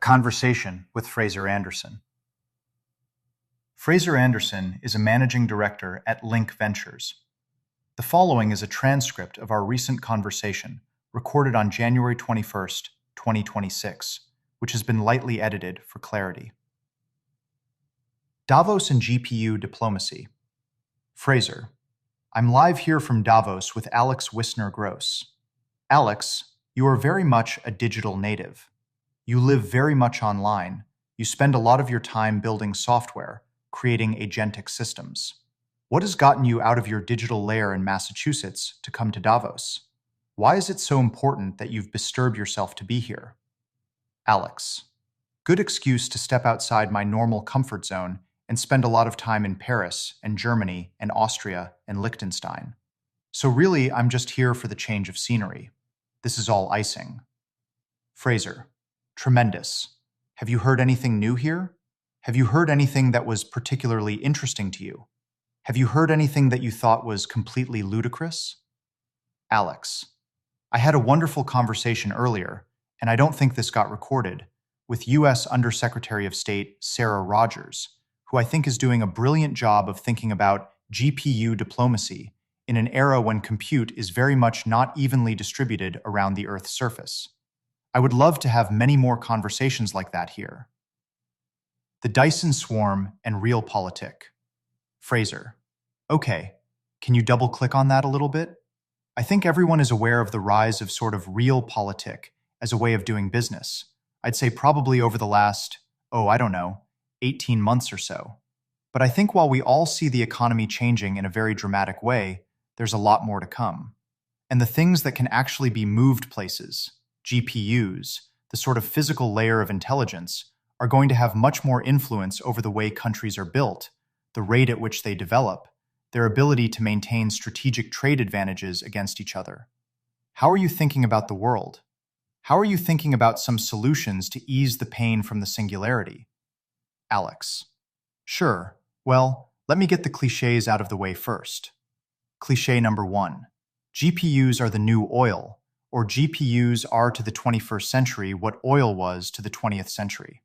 Conversation with Frazer Anderson. Frazer Anderson is a managing director at Link Ventures. The following is a transcript of our recent conversation, recorded on January 21st, 2026, which has been lightly edited for clarity. Davos and GPU diplomacy. Frazer, I'm live here from Davos with Alex Wissner-Gross. Alex, you are very much a digital native. You live very much online. You spend a lot of your time building software, creating agentic systems. What has gotten you out of your digital lair in Massachusetts to come to Davos? Why is it so important that you've bestirred yourself to be here? Alex, good excuse to step outside my normal comfort zone and spend a lot of time in Paris and Germany and Austria and Liechtenstein. So really, I'm just here for the change of scenery. This is all icing. Frazer, tremendous. Have you heard anything new here? Have you heard anything that was particularly interesting to you? Have you heard anything that you thought was completely ludicrous? Alex, I had a wonderful conversation earlier, and I don't think this got recorded, with U.S. Undersecretary of State Sarah Rogers, who I think is doing a brilliant job of thinking about GPU diplomacy in an era when compute is very much not evenly distributed around the Earth's surface. I would love to have many more conversations like that here. The Dyson swarm and realpolitik. Frazer, okay, can you double-click on that a little bit? I think everyone is aware of the rise of sort of realpolitik as a way of doing business. I'd say probably over the last, 18 months or so. But I think while we all see the economy changing in a very dramatic way, there's a lot more to come. And the things that can actually be moved places, GPUs, the sort of physical layer of intelligence, are going to have much more influence over the way countries are built, the rate at which they develop, their ability to maintain strategic trade advantages against each other. How are you thinking about the world? How are you thinking about some solutions to ease the pain from the singularity? Alex, sure. Well, let me get the cliches out of the way first. Cliché number 1. GPUs are the new oil, or GPUs are to the 21st century what oil was to the 20th century.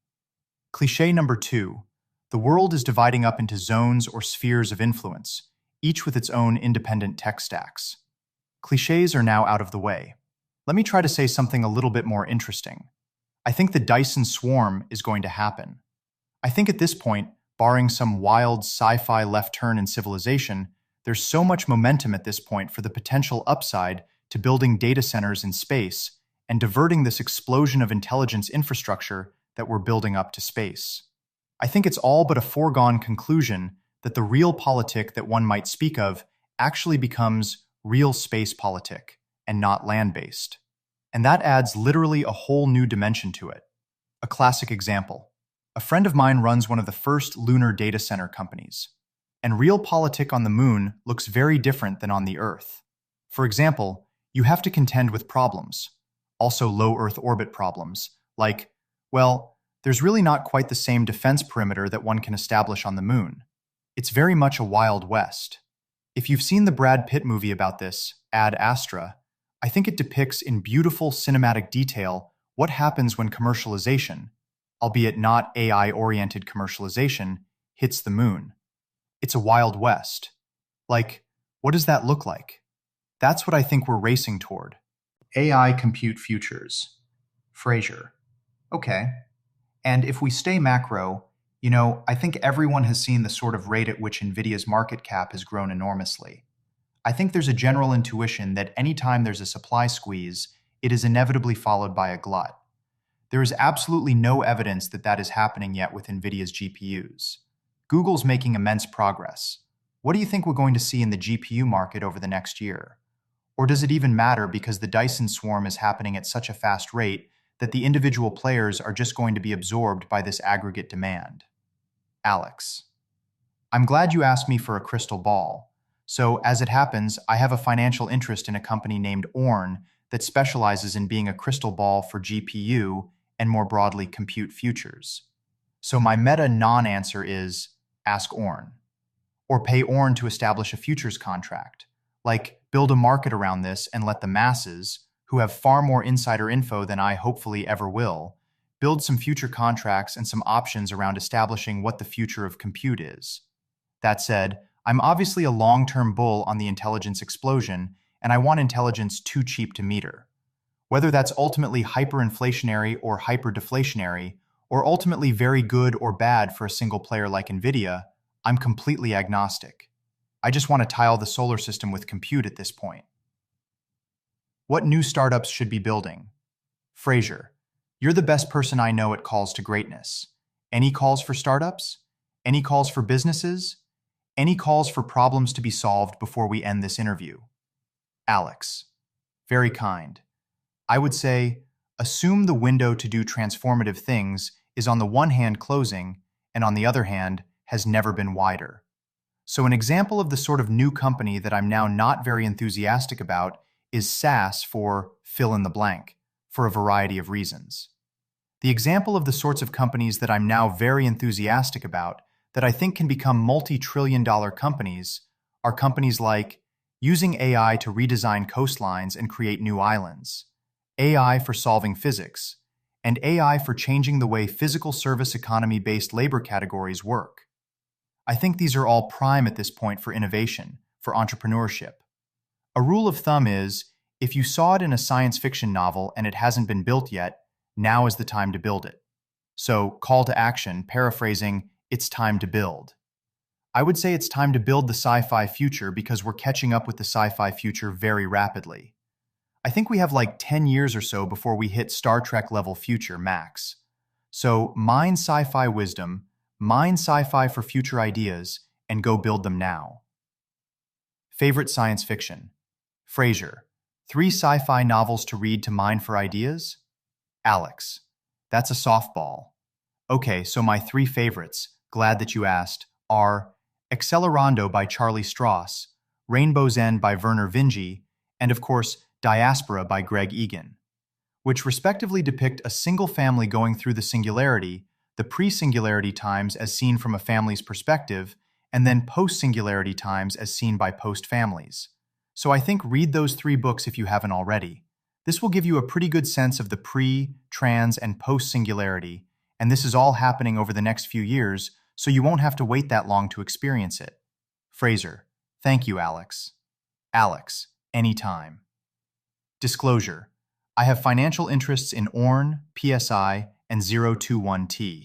Cliché number 2. The world is dividing up into zones or spheres of influence, each with its own independent tech stacks. Clichés are now out of the way. Let me try to say something a little bit more interesting. I think the Dyson swarm is going to happen. I think at this point, barring some wild sci-fi left turn in civilization, there's so much momentum at this point for the potential upside to building data centers in space and diverting this explosion of intelligence infrastructure that we're building up to space. I think it's all but a foregone conclusion that the realpolitik that one might speak of actually becomes real space politik and not land-based. And that adds literally a whole new dimension to it. A classic example. A friend of mine runs one of the first lunar data center companies, and realpolitik on the moon looks very different than on the Earth. For example, you have to contend with problems, also low Earth orbit problems, like, well, there's really not quite the same defense perimeter that one can establish on the moon. It's very much a Wild West. If you've seen the Brad Pitt movie about this, Ad Astra, I think it depicts in beautiful cinematic detail what happens when commercialization, albeit not AI-oriented commercialization, hits the moon. It's a Wild West. Like, what does that look like? That's what I think we're racing toward. AI compute futures. Frazer. Okay. And if we stay macro, I think everyone has seen the sort of rate at which NVIDIA's market cap has grown enormously. I think there's a general intuition that anytime there's a supply squeeze, it is inevitably followed by a glut. There is absolutely no evidence that that is happening yet with NVIDIA's GPUs. Google's making immense progress. What do you think we're going to see in the GPU market over the next year? Or does it even matter because the Dyson swarm is happening at such a fast rate that the individual players are just going to be absorbed by this aggregate demand? Alex, I'm glad you asked me for a crystal ball. So, as it happens, I have a financial interest in a company named Orn that specializes in being a crystal ball for GPU and more broadly compute futures. So my meta non-answer is ask Orn. Or pay Orn to establish a futures contract. Like, build a market around this and let the masses, who have far more insider info than I hopefully ever will, build some future contracts and some options around establishing what the future of compute is. That said, I'm obviously a long-term bull on the intelligence explosion, and I want intelligence too cheap to meter. Whether that's ultimately hyperinflationary or hyperdeflationary, or ultimately very good or bad for a single player like NVIDIA, I'm completely agnostic. I just want to tile the solar system with compute at this point. What new startups should be building? Frazer, you're the best person I know at calls to greatness. Any calls for startups? Any calls for businesses? Any calls for problems to be solved before we end this interview? Alex, very kind. I would say, assume the window to do transformative things is on the one hand closing, and on the other hand, has never been wider. So an example of the sort of new company that I'm now not very enthusiastic about is SaaS for fill in the blank, for a variety of reasons. The example of the sorts of companies that I'm now very enthusiastic about that I think can become multi-trillion-dollar companies are companies like using AI to redesign coastlines and create new islands, AI for solving physics, and AI for changing the way physical service economy-based labor categories work. I think these are all prime at this point for innovation, for entrepreneurship. A rule of thumb is, if you saw it in a science fiction novel and it hasn't been built yet, now is the time to build it. So, call to action, paraphrasing, it's time to build. I would say it's time to build the sci-fi future because we're catching up with the sci-fi future very rapidly. I think we have like 10 years or so before we hit Star Trek level future max. So, mine sci-fi wisdom, mine sci-fi for future ideas, and go build them now. Favorite science fiction? Frazer, 3 sci-fi novels to read to mine for ideas? Alex, that's a softball. Okay, so my 3 favorites, glad that you asked, are Accelerando by Charlie Stross, Rainbow's End by Werner Vinge, and of course, Diaspora by Greg Egan, which respectively depict a single family going through the singularity, the pre-singularity times as seen from a family's perspective, and then post-singularity times as seen by post-families. So I think read those 3 books if you haven't already. This will give you a pretty good sense of the pre, trans, and post-singularity, and this is all happening over the next few years, so you won't have to wait that long to experience it. Frazer, thank you, Alex. Alex, anytime. Disclosure, I have financial interests in ORN, PSI, and 021T.